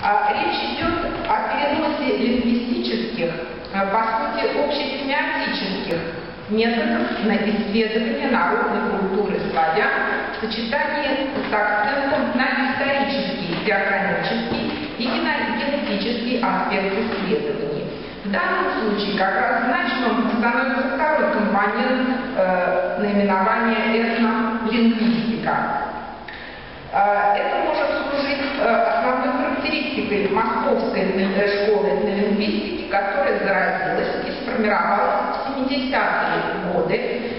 Речь идет о переносе лингвистических, по сути, общесемиотических методов на исследование народной культуры славян в сочетании с акцентом на исторический, диахронический и генетический аспект исследований. В данном случае как раз значимым становится второй компонент наименования этнолингвистика. Это может служить основной характеристикой московской школы этнолингвистики, которая зародилась и сформировалась в 70-е годы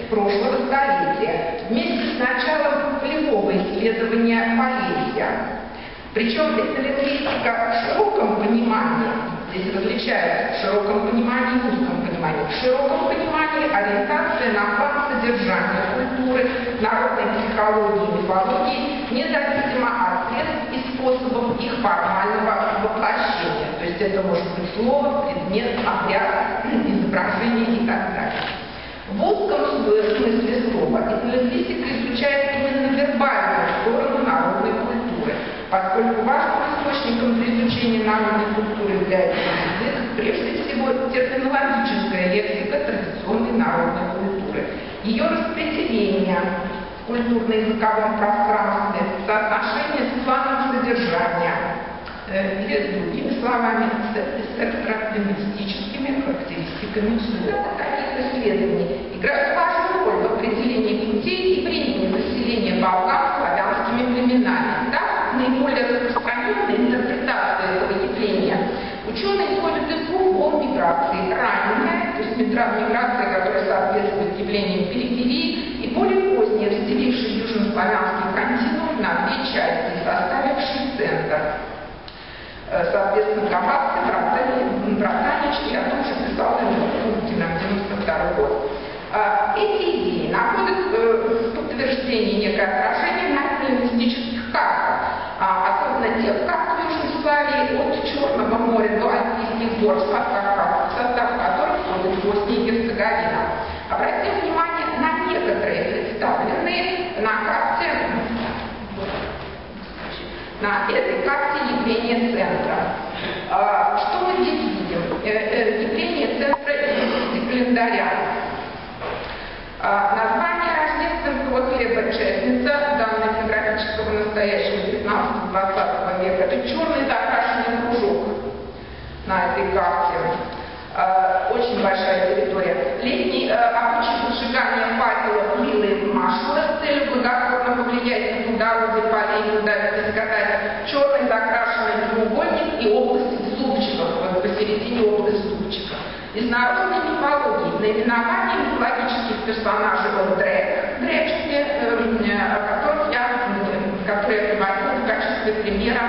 прошлого столетия вместе с началом полевого исследования Полесья. Причем этнолингвистика в широком понимании, здесь различается в широком понимании и узком понимании. В широком понимании ориентация на план содержания культуры, народной психологии и мифологии, независимо от средств и способов их формального воплощения. То есть это может быть слово, предмет, обряд, изображение и так далее. В узком смысле слова этнолингвистика изучает именно вербальную сторону народной культуры, поскольку важным источником для изучения народной культуры является язык, прежде всего терминологическая лексика традиционной народной культуры, ее распределение в культурно-языковом пространстве, соотношение с планом содержания, или другими словами, с экстралингвистическими характеристиками слова. Таких исследований играют важную роль в определении путей и времени заселения Балкан славянскими племенами. Так, наиболее распространенная интерпретация этого явления ученые исходят из двух волн миграции. Ранняя, то есть миграция, которая соответствует явлениям периферии, и более поздняя, разделившая южнославянский континуум на две части и составивший центр. Соответственно, Кавказская, Братанички, о том же писал Пунктин, 92 год. Эти идеи находят подтверждение, некое отражение на этнолингвистических картах, особенно тех карт Южной Славии от Черного моря до Альпийских гор, в состав которых входит Босния и Герцеговина. Обратим внимание на некоторые представленные на этой карте явления центра. Что мы здесь видим? Явление центра и календаря. Название рождественского хлеба честница, данное географического настоящего 15-20 века, это черный закрашенный кружок на этой карте. Очень большая территория. Летний обычай сжигания факелов, милы и машины с целью благотворно повлиять на плодородие полей, удавить и скатать. Черный закрашенный треугольник и область зубчиков, вот посередине область зубчиков. Из народной мифологии наименование мифологических персонажей от дречки, которые я приводила в качестве примера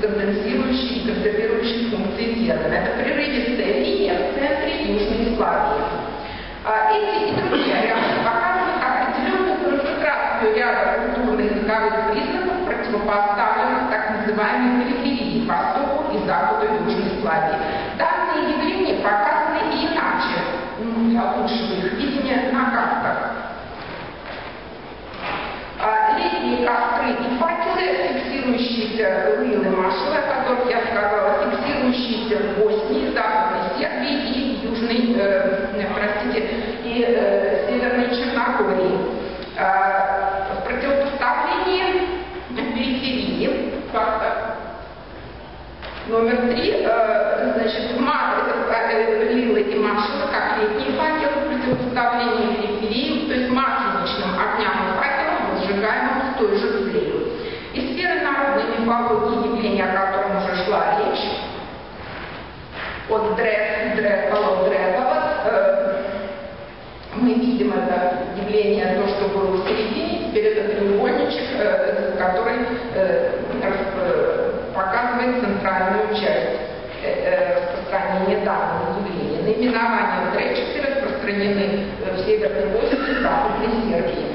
конденсирующей и консервирующей функции термина. Это прерывистая линия в центре Южной Славии. Эти и другие ареалы показывают определенную концентрацию ряда культурно-языковых признаков, противопоставленных так называемой периферии, востоку и западу Южной Славии. Данные явления показаны и иначе, для лучшего их видения на картах. Летние костры и факелы, фиксирующиеся милы машины, о которых я сказала, фиксирующиеся в Боснии, Западной Сербии и Южной, и Северной Черногории. В противопоставлении периферии факта номер 3, значит, лилы и машины, как летние факелы, в противопоставлении периферии, то есть масленичным огням и факелам, сжигаемым в той же целью. Из сферы народной мифологии, явления, о котором уже шла речь, от Дрекова, мы видим это явление, то, что было в середине, теперь это треугольничек, который показывает центральную часть распространения данного явления. Наименования дречки распространены в Северной Боснии и Западной Сербии.